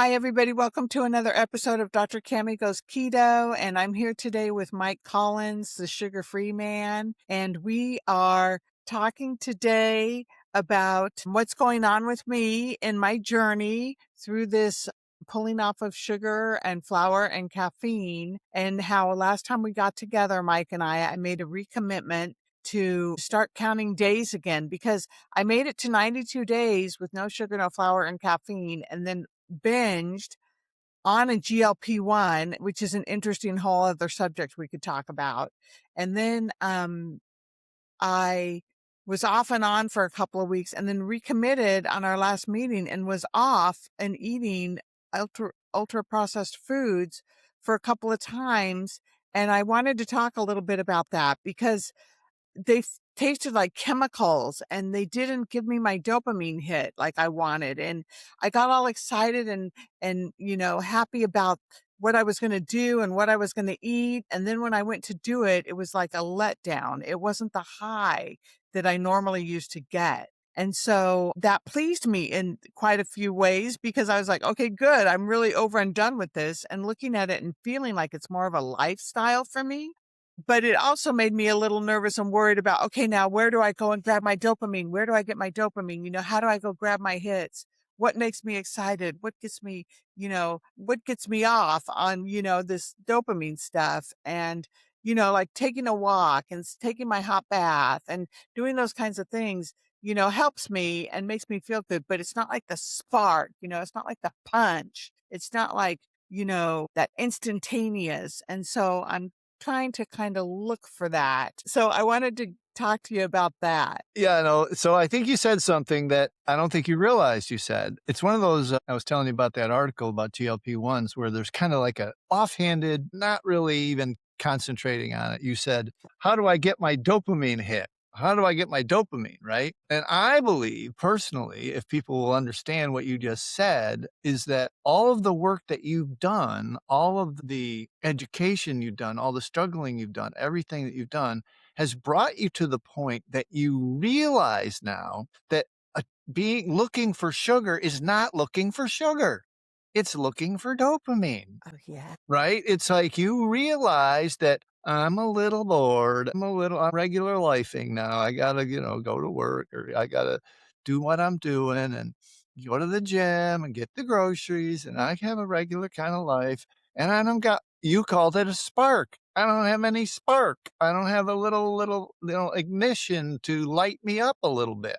Hi, everybody. Welcome to another episode of Dr. Cami Goes Keto. And I'm here today with Mike Collins, the sugar-free man. And we are talking today about what's going on with me in my journey through this pulling off of sugar and flour and caffeine, and how last time we got together, Mike and I made a recommitment to start counting days again, because I made it to 92 days with no sugar, no flour, and caffeine, and then binged on a GLP1, which is an interesting whole other subject we could talk about. And then I was off and on for a couple of weeks, and then recommitted on our last meeting and was off and eating ultra processed foods for a couple of times. And I wanted to talk a little bit about that because they tasted like chemicals, and they didn't give me my dopamine hit like I wanted. And I got all excited and happy about what I was going to do and what I was going to eat. And then when I went to do it, it was like a letdown. It wasn't the high that I normally used to get. And so that pleased me in quite a few ways, because I was like, okay, good. I'm really over and done with this, and looking at it and feeling like it's more of a lifestyle for me. But it also made me a little nervous and worried about, okay, now where do I go and grab my dopamine? Where do I get my dopamine? How do I go grab my hits? What makes me excited? What gets me, what gets me off on, this dopamine stuff? And, like taking a walk and taking my hot bath and doing those kinds of things, helps me and makes me feel good. But it's not like the spark, it's not like the punch. It's not like, that instantaneous. And so I'm trying to kind of look for that. So I wanted to talk to you about that. Yeah, no. So I think you said something that I don't think you realized you said. It's one of those, I was telling you about that article about GLP-1s where there's kind of like a offhanded, not really even concentrating on it. You said, how do I get my dopamine hit? How do I get my dopamine? Right. And I believe personally, if people will understand what you just said, is that all of the work that you've done, all of the education you've done, all the struggling you've done, everything that you've done has brought you to the point that you realize now that being looking for sugar is not looking for sugar. It's looking for dopamine, Oh, yeah. right? It's like you realize that I'm a little bored. I'm a little on regular lifing now. I gotta, go to work, or I gotta do what I'm doing and go to the gym and get the groceries, and I have a regular kind of life. And I don't got, you called it a spark. I don't have any spark. I don't have a little, ignition to light me up a little bit.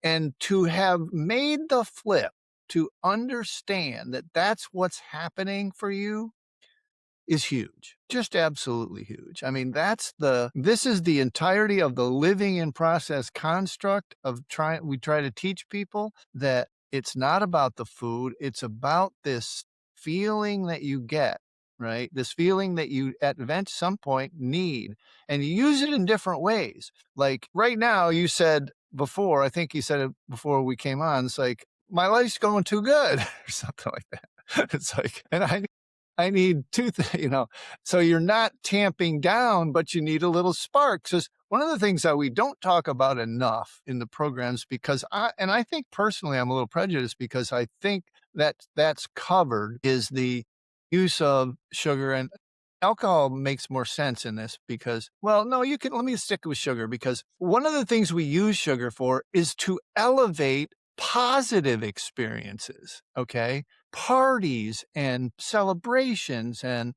And to have made the flip to understand that that's what's happening for you is huge, just absolutely huge. I mean, this is the entirety of the living in process construct of we try to teach people that it's not about the food. It's about this feeling that you get, right? This feeling that you at some point need, and you use it in different ways. Like right now, you said before, I think you said it before we came on, it's like, my life's going too good or something like that. It's like, and I need so you're not tamping down, but you need a little spark. So one of the things that we don't talk about enough in the programs, because I think personally, I'm a little prejudiced because I think that that's covered, is the use of sugar and alcohol makes more sense in this because, well, no, let me stick with sugar, because one of the things we use sugar for is to elevate positive experiences. Okay. Parties and celebrations and,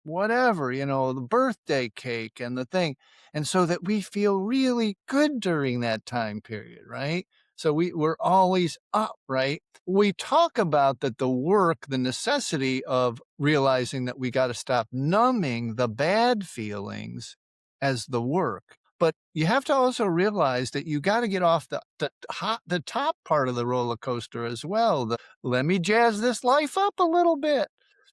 whatever, the birthday cake and the thing. And so that we feel really good during that time period, right? So we're always up, right? We talk about that the necessity of realizing that we got to stop numbing the bad feelings as the work. But you have to also realize that you got to get off the top part of the roller coaster as well. Let me jazz this life up a little bit.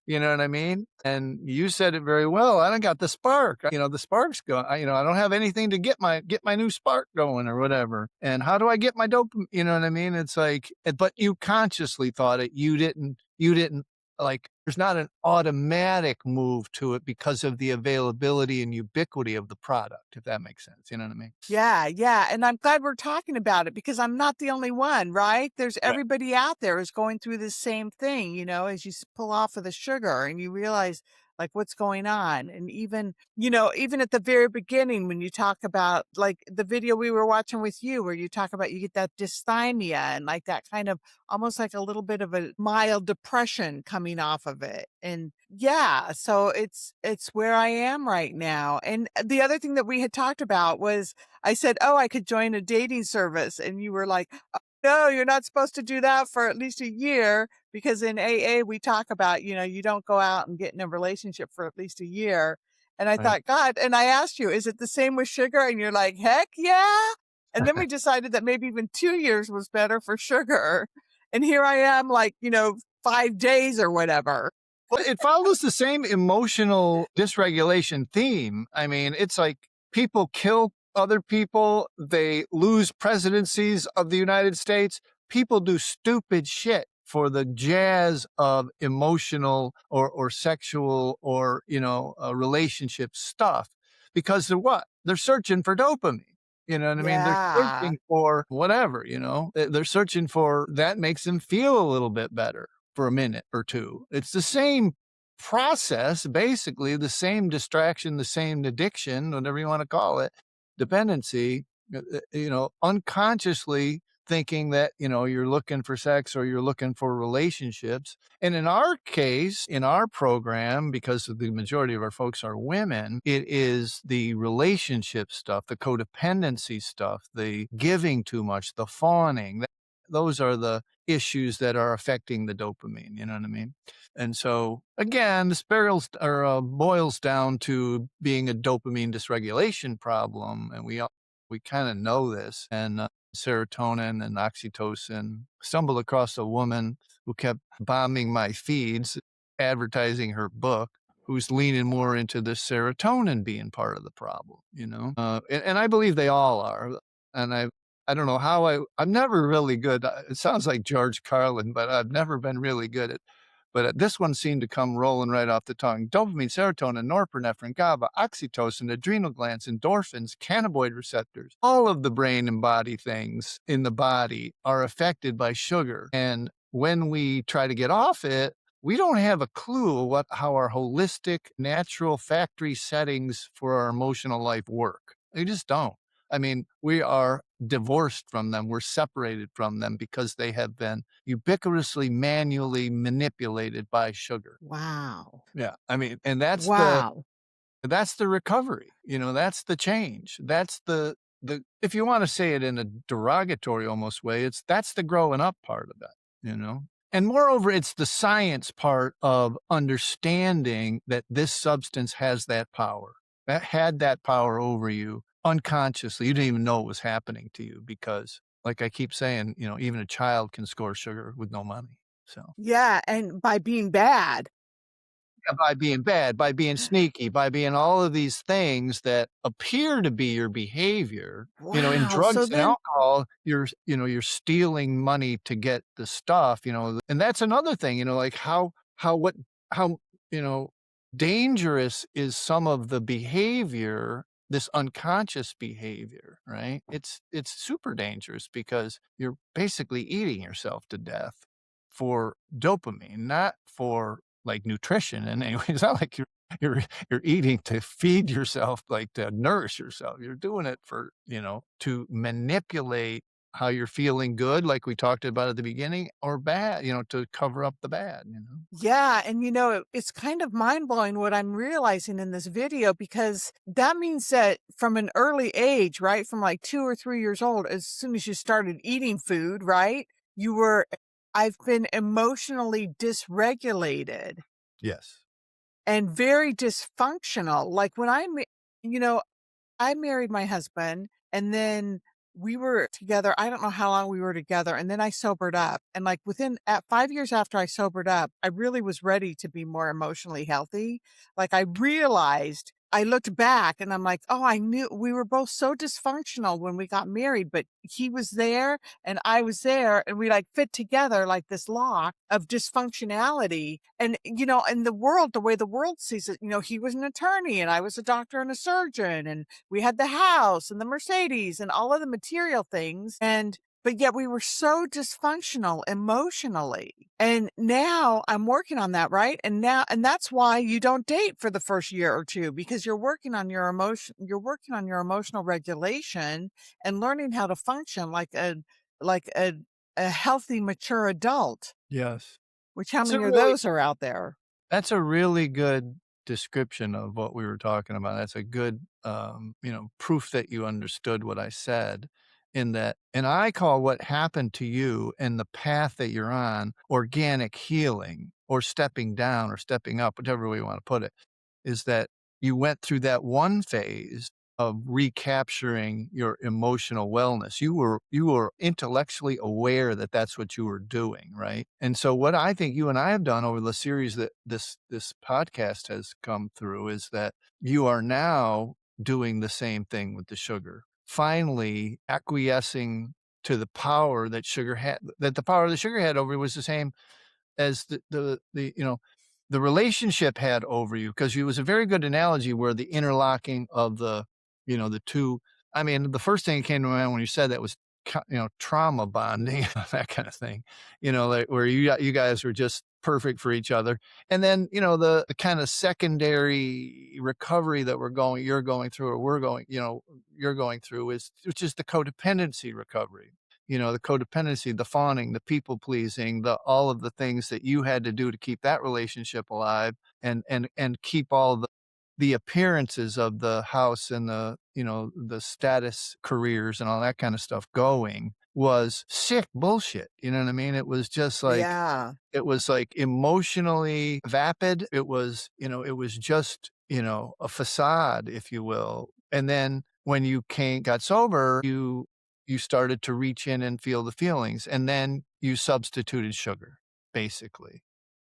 You know what I mean? And you said it very well. I don't got the spark. The spark's going. I don't have anything to get my new spark going or whatever. And how do I get my dopamine? You know what I mean? It's like, but you consciously thought it. You didn't like, there's not an automatic move to it because of the availability and ubiquity of the product, if that makes sense, you know what I mean? Yeah, yeah, and I'm glad we're talking about it because I'm not the only one, right? There's Right, everybody out there is going through the same thing, as you pull off of the sugar and you realize like what's going on. And even at the very beginning when you talk about like the video we were watching with you where you talk about you get that dysthymia and like that kind of almost like a little bit of a mild depression coming off of it. And yeah, so it's where I am right now. And the other thing that we had talked about was I said, "Oh, I could join a dating service." And you were like, "Oh, no, you're not supposed to do that for at least a year because in AA we talk about, you don't go out and get in a relationship for at least a year." And I right. thought, "God," and I asked you, "Is it the same with sugar?" And you're like, "Heck yeah." And then we decided that maybe even 2 years was better for sugar. And here I am like, 5 days or whatever. Well, it follows the same emotional dysregulation theme. I mean, it's like people kill other people, they lose presidencies of the United States. People do stupid shit for the jazz of emotional or sexual or, relationship stuff because they're what? They're searching for dopamine. You know what I mean? They're Yeah. searching for whatever, they're searching for that makes them feel a little bit better for a minute or two. It's the same process, basically, the same distraction, the same addiction, whatever you want to call it, dependency, unconsciously thinking that, you're looking for sex or you're looking for relationships. And in our case, in our program, because of the majority of our folks are women, it is the relationship stuff, the codependency stuff, the giving too much, the fawning. Those are the issues that are affecting the dopamine, you know what I mean? And so again, this boils down to being a dopamine dysregulation problem, and we kind of know this. And serotonin and oxytocin. Stumbled across a woman who kept bombing my feeds, advertising her book, who's leaning more into the serotonin being part of the problem. And I believe they all are. And I don't know how I'm never really good. It sounds like George Carlin, but I've never been really good at. But this one seemed to come rolling right off the tongue. Dopamine, serotonin, norepinephrine, GABA, oxytocin, adrenal glands, endorphins, cannabinoid receptors. All of the brain and body things in the body are affected by sugar. And when we try to get off it, we don't have a clue how our holistic, natural factory settings for our emotional life work. We just don't. I mean, we are divorced from them. We're separated from them because they have been ubiquitously manually manipulated by sugar. Wow. Yeah. I mean, and that's the recovery. That's the change. That's the if you want to say it in a derogatory almost way, that's the growing up part of it. And moreover, it's the science part of understanding that this substance has that power. That had that power over you unconsciously. You didn't even know it was happening to you because, like I keep saying, even a child can score sugar with no money. So Yeah, and by being bad. yeah, by being bad, by being sneaky, by being all of these things that appear to be your behavior. In Wow, so drugs and then alcohol, you're stealing money to get the stuff, and that's another thing, like how, you know, dangerous is some of the behavior, this unconscious behavior, right? It's super dangerous because you're basically eating yourself to death for dopamine, not for like nutrition. And anyway, it's not like you're eating to feed yourself, like to nourish yourself. You're doing it for, to manipulate how you're feeling good, like we talked about at the beginning, or bad, to cover up the bad. yeah, and it's kind of mind-blowing what I'm realizing in this video because that means that from an early age, right, from like 2 or 3 years old, as soon as you started eating food, right, you were I've been emotionally dysregulated Yes. and very dysfunctional. Like when you know, I married my husband and then we were together. I don't know how long we were together. And then I sobered up. And like at 5 years after I sobered up, I really was ready to be more emotionally healthy. Like I realized I looked back and I'm like, "Oh, I knew we were both so dysfunctional when we got married, but he was there and I was there, and we, like, fit together like this lock of dysfunctionality." And, in the world, the way the world sees it, he was an attorney and I was a doctor and a surgeon, and we had the house and the Mercedes and all of the material things, but yet we were so dysfunctional emotionally. And now I'm working on that, right? And that's why you don't date for the first year or two, because you're working on your emotional regulation and learning how to function like a healthy, mature adult, Yes. which how It's a many of really those are out there? That's a really good description of what we were talking about. That's a good, proof that you understood what I said in that, and I call what happened to you and the path that you're on organic healing or stepping down or stepping up, whichever way you want to put it, is that you went through that one phase of recapturing your emotional wellness. You were intellectually aware that that's what you were doing, right? And so what I think you and I have done over the series that this podcast has come through is that you are now doing the same thing with the sugar. Finally acquiescing to the power that the power the sugar had over you was the same as the relationship had over you, because it was a very good analogy where the interlocking of the two. I mean, the first thing that came to my mind when you said that was trauma bonding, that kind of thing, like where you guys were just perfect for each other. And then the kind of secondary recovery that you're going through, or you're going through, is which is the codependency recovery. The codependency, the fawning, the people pleasing, all of the things that you had to do to keep that relationship alive, and keep all the appearances of the house and the status careers and all that kind of stuff going, was sick bullshit. You know what I mean? Yeah. It was like emotionally vapid. It was just, a facade, if you will. And then when you got sober, you started to reach in and feel the feelings. And then you substituted sugar, basically.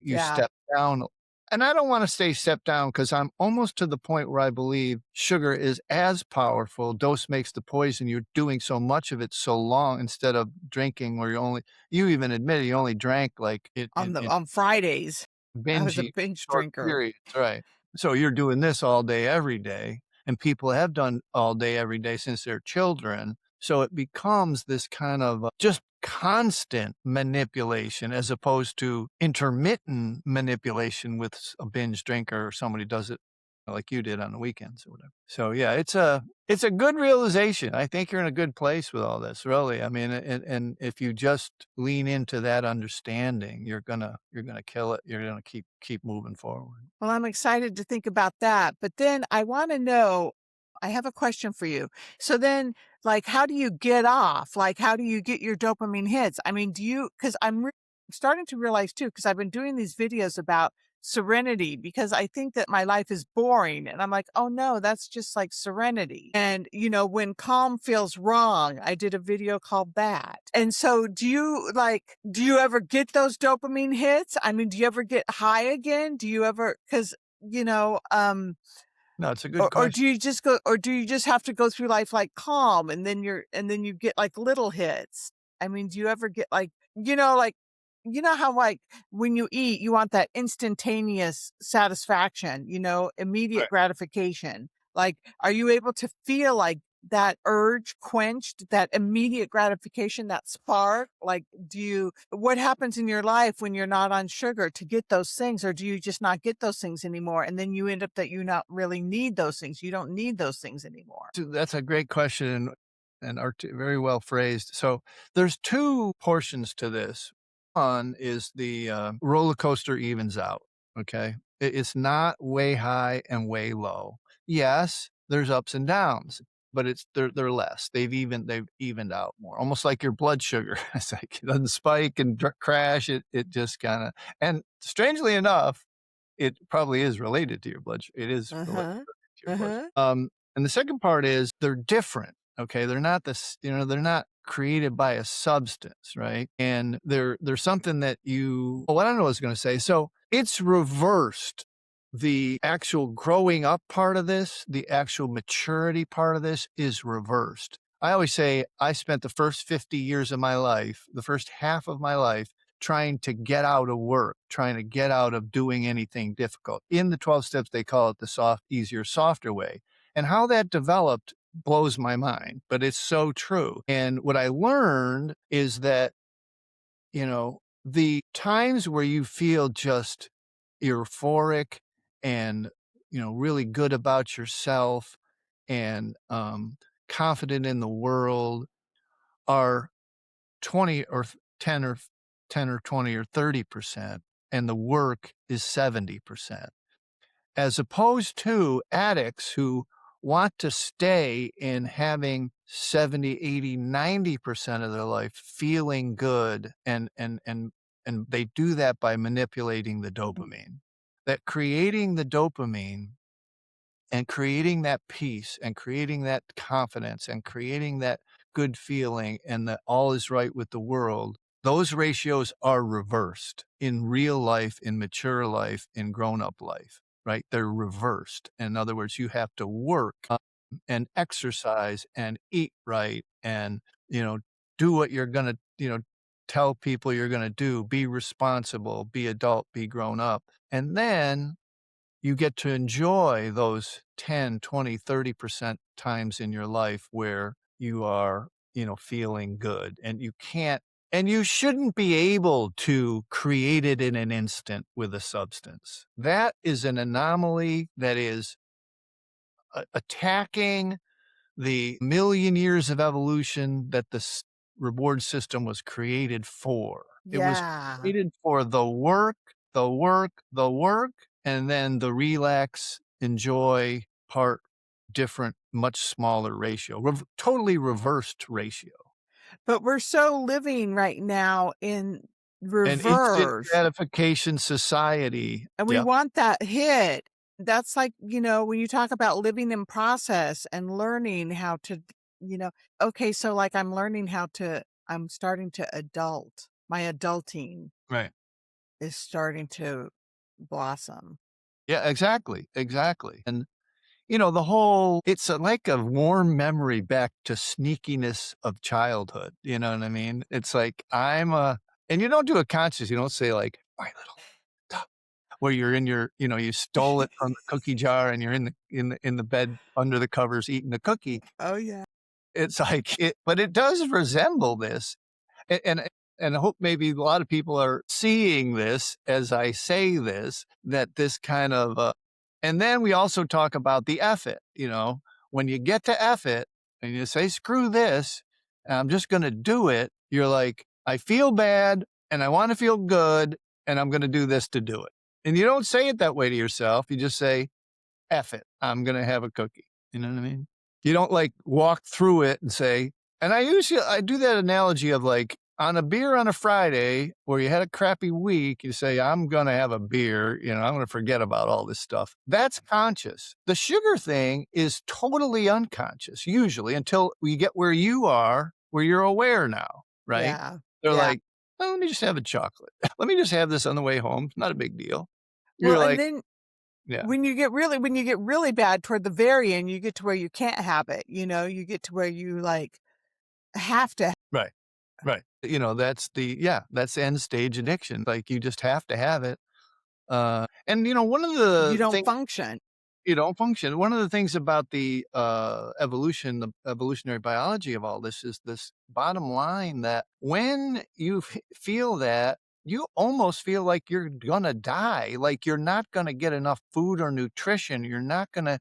You Yeah. step down. And I don't want to say step down, because I'm almost to the point where I believe sugar is as powerful. Dose makes the poison. You're doing so much of it so long, instead of drinking, where you even admitted you only drank like it in On Fridays, I was a binging binge short drinker. periods, right? So you're doing this all day, every day, and people have done all day, every day since they're children. So it becomes this kind of just constant manipulation, as opposed to intermittent manipulation with a binge drinker, or somebody does it like you did on the weekends or whatever. So yeah, it's a good realization. I think you're in a good place with all this, really. I mean, and if you just lean into that understanding, you're gonna kill it. You're gonna keep moving forward. Well, I'm excited to think about that. But then I want to know, I have a question for you. So then, like, how do you get off? Like, how do you get your dopamine hits? I mean, because starting to realize too, because I've been doing these videos about serenity, because I think that my life is boring. And I'm like, oh no, that's just like serenity. And, when calm feels wrong, I did a video called that. And so do you ever get those dopamine hits? I mean, do you ever get high again? Do you ever, because, you know, um, No, it's a good or do question. you just go or do you just have to go through life like calm, and then you get like little hits? I mean, do you ever get like, how like when you eat, you want that instantaneous satisfaction, immediate Right. gratification. Like, are you able to feel like that urge quenched, that immediate gratification, that spark? Like, what happens in your life when you're not on sugar to get those things, or do you just not get those things anymore? And then you end up that you not really need those things. You don't need those things anymore. So that's a great question, and very well phrased. So there's two portions to this. One is the roller coaster evens out. Okay, it's not way high and way low. Yes, there's ups and downs, but they're less. They've evened out more, almost like your blood sugar. It's like it doesn't spike and crash. It just kind of, and strangely enough, it probably is related to your blood. It is related Uh-huh. to your blood. Uh-huh. And the second part is they're different. Okay, they're not they're not created by a substance, right? And they're something that you. Oh, I don't know what I was going to say. So it's reversed. the actual growing up part of this, the actual maturity part of this is reversed. I always say I spent the first 50 years of my life, the first half of my life, trying to get out of work, trying to get out of doing anything difficult. In the 12 steps, they call it the soft, easier, softer way. And how that developed blows my mind, but it's so true. And what I learned is that, the times where you feel just euphoric and, really good about yourself and confident in the world are 20 or 10 or 10 or 20 or 30%, and the work is 70%, as opposed to addicts who want to stay in having 70, 80, 90% of their life feeling good, and they do that by manipulating the dopamine. That creating the dopamine and creating that peace and creating that confidence and creating that good feeling and that all is right with the world, those ratios are reversed in real life, in mature life, in grown up life, right? They're reversed. In other words, you have to work and exercise and eat right and, do what you're going to, tell people you're going to do, be responsible, be adult, be grown up. And then you get to enjoy those 10, 20, 30% times in your life where you are, feeling good, and you can't and you shouldn't be able to create it in an instant with a substance. That is an anomaly that is attacking the million years of evolution that the reward system was created for. It was Yeah. created for the work, the work, the work, and then the relax, enjoy part, different, much smaller ratio, totally reversed ratio. But we're so living right now in An instant reverse, gratification society. and we Yep. want that hit. That's like, when you talk about living in process and learning how to, you know, okay, so like I'm starting to adult. My adulting Right. is starting to blossom. Yeah, exactly, exactly. And the whole it's like a warm memory back to sneakiness of childhood, you know what I mean? It's like, and you don't do it conscious, you don't say like, "My little duck," where you're in you stole it from the cookie jar and you're in the bed under the covers eating the cookie. Oh, yeah. It's like but it does resemble this. And I hope maybe a lot of people are seeing this as I say this, that this kind of, and then we also talk about the F it, when you get to F it and you say, screw this, and I'm just going to do it. You're like, I feel bad and I want to feel good and I'm going to do this to do it. And you don't say it that way to yourself. You just say, F it, I'm going to have a cookie. You know what I mean? You don't like walk through it and say, and I do that analogy of like on a beer on a Friday where you had a crappy week, you say, I'm going to have a beer, I'm going to forget about all this stuff. That's conscious. The sugar thing is totally unconscious, usually until we get where you are, where you're aware now, right? Yeah. They're Yeah. like, oh, let me just have a chocolate. Let me just have this on the way home. It's not a big deal. Well, You're and like, then yeah, when you get really bad toward the very end, you get to where you can't have it, you get to where you, like, have to. right. Right. That's end stage addiction. Like you just have to have it. And one of You the don't things function. you don't function. One of the things about the the evolutionary biology of all this is this bottom line that when you feel that, you almost feel like you're gonna die, like you're not gonna get enough food or nutrition. You're not gonna,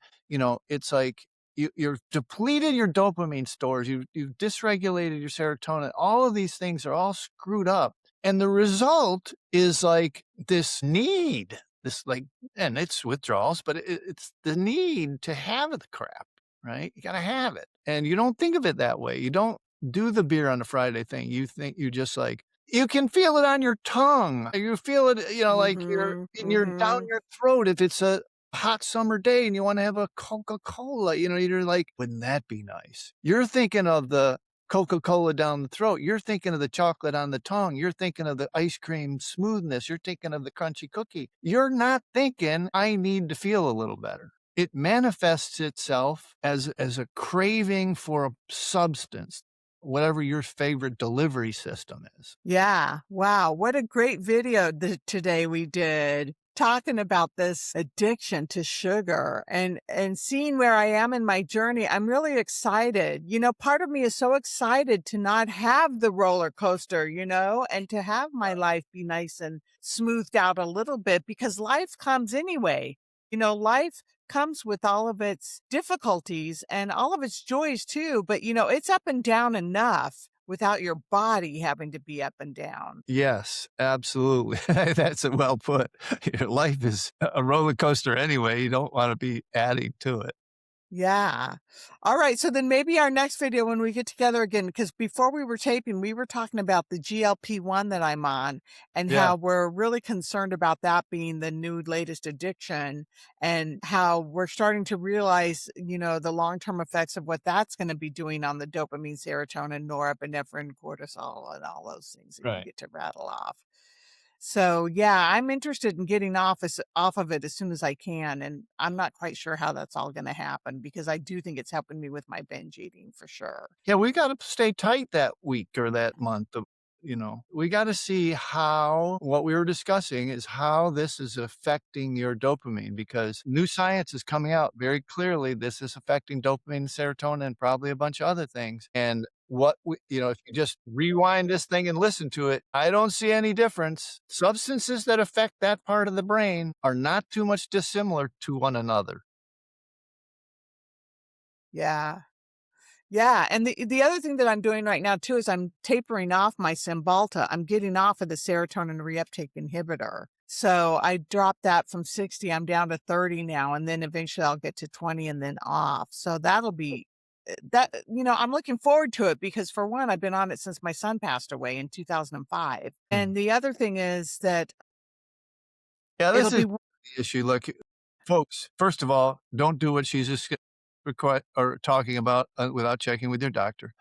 it's like you're depleted your dopamine stores. You've dysregulated your serotonin. All of these things are all screwed up, and the result is like this need, this like and it's withdrawals, but it's the need to have the crap, right? You got to have it. And you don't think of it that way. You don't do the beer on a Friday thing. You think you just like, you can feel it on your tongue. You feel it, like you're Mhm, in your down mhm. your throat if it's a hot summer day and you want to have a Coca-Cola, you're like, wouldn't that be nice? You're thinking of the Coca-Cola down the throat. You're thinking of the chocolate on the tongue. You're thinking of the ice cream smoothness. You're thinking of the crunchy cookie. You're not thinking, "I need to feel a little better." It manifests itself as a craving for a substance, whatever your favorite delivery system is. Yeah. Wow. What a great video today we did talking about this addiction to sugar and seeing where I am in my journey. I'm really excited. Part of me is so excited to not have the roller coaster, and to have my life be nice and smoothed out a little bit because life comes anyway. Life comes with all of its difficulties and all of its joys too, but it's up and down enough without your body having to be up and down. Yes, absolutely. That's a well put. Your life is a roller coaster anyway. You don't wanna be adding to it. Yeah. All right. So then maybe our next video when we get together again, because before we were taping, we were talking about the GLP-1 that I'm on and Yeah, how we're really concerned about that being the new latest addiction and how we're starting to realize, the long-term effects of what that's going to be doing on the dopamine, serotonin, norepinephrine, cortisol, and all those things that you right. get to rattle off. So, yeah, I'm interested in getting off of it as soon as I can, and I'm not quite sure how that's all gonna happen because I do think it's helping me with my binge eating for sure. Yeah, we gotta stay tight that week or that month of we gotta see how what we were discussing is how this is affecting your dopamine because new science is coming out very clearly. This is affecting dopamine, serotonin, and probably a bunch of other things. And if you just rewind this thing and listen to it, I don't see any difference. Substances that affect that part of the brain are not too much dissimilar to one another. Yeah. Yeah, and the other thing that I'm doing right now too is I'm tapering off my Cymbalta. I'm getting off of the serotonin reuptake inhibitor. So I dropped that from 60, I'm down to 30 now, and then eventually I'll get to 20 and then off. So that'll be I'm looking forward to it because for one, I've been on it since my son passed away in 2005. Mhm. And the other thing is that Yeah, it'll this is be the issue. Look, folks, first of all, don't do what she's just or talking about without checking with your doctor.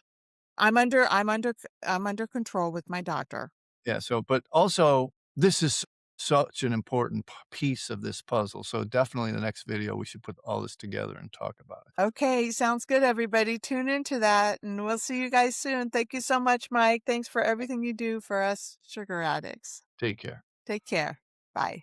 I'm under control with my doctor. Yeah. So, but also, this is such an important piece of this puzzle. So, definitely, in the next video, we should put all this together and talk about it. Okay, sounds good, everybody. Tune into that, and we'll see you guys soon. Thank you so much, Mike. Thanks for everything you do for us sugar addicts. Take care. Take care. Bye.